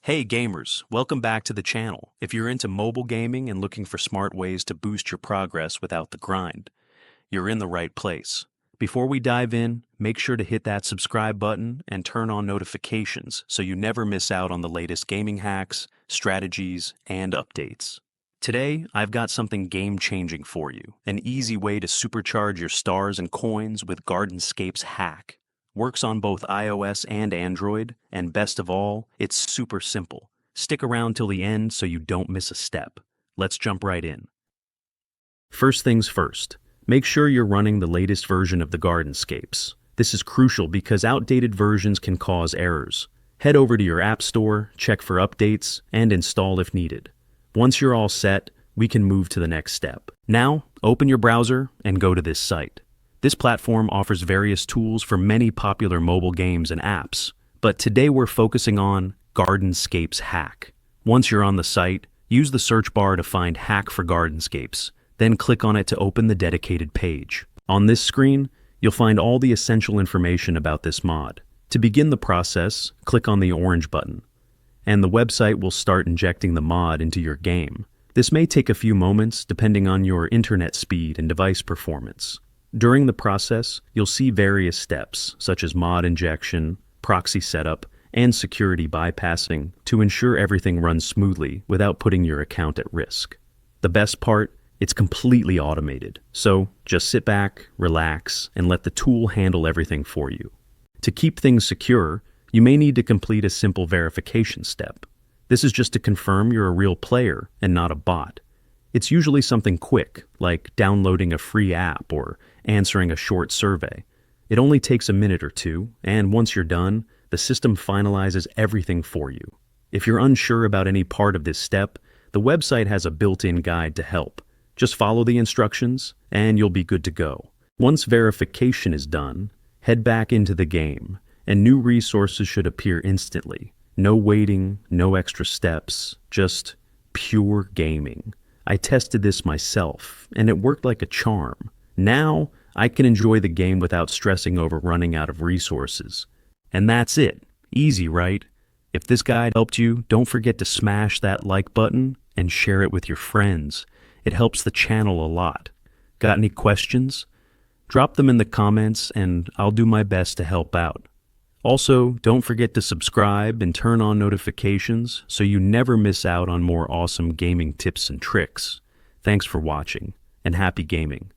Hey gamers, welcome back to the channel. If you're into mobile gaming and looking for smart ways to boost your progress without the grind, you're in the right place. Before we dive in, make sure to hit that subscribe button and turn on notifications so you never miss out on the latest gaming hacks, strategies, and updates. Today, I've got something game-changing for you, an easy way to supercharge your stars and coins with Gardenscapes Hack. Works on both iOS and Android, and best of all, it's super simple. Stick around till the end so you don't miss a step. Let's jump right in. First things first, make sure you're running the latest version of the Gardenscapes. This is crucial because outdated versions can cause errors. Head over to your app store, check for updates, and install if needed. Once you're all set, we can move to the next step. Now, open your browser and go to this site. This platform offers various tools for many popular mobile games and apps, but today we're focusing on Gardenscapes Hack. Once you're on the site, use the search bar to find Hack for Gardenscapes, then click on it to open the dedicated page. On this screen, you'll find all the essential information about this mod. To begin the process, click on the orange button, and the website will start injecting the mod into your game. This may take a few moments depending on your internet speed and device performance. During the process, you'll see various steps, such as mod injection, proxy setup, and security bypassing to ensure everything runs smoothly without putting your account at risk. The best part, it's completely automated, so just sit back, relax, and let the tool handle everything for you. To keep things secure, you may need to complete a simple verification step. This is just to confirm you're a real player and not a bot. It's usually something quick, like downloading a free app or answering a short survey. It only takes a minute or two, and once you're done, the system finalizes everything for you. If you're unsure about any part of this step, the website has a built-in guide to help. Just follow the instructions, and you'll be good to go. Once verification is done, head back into the game, and new resources should appear instantly. No waiting, no extra steps, just pure gaming. I tested this myself, and it worked like a charm. Now, I can enjoy the game without stressing over running out of resources. And that's it. Easy, right? If this guide helped you, don't forget to smash that like button and share it with your friends. It helps the channel a lot. Got any questions? Drop them in the comments, and I'll do my best to help out. Also, don't forget to subscribe and turn on notifications so you never miss out on more awesome gaming tips and tricks. Thanks for watching, and happy gaming.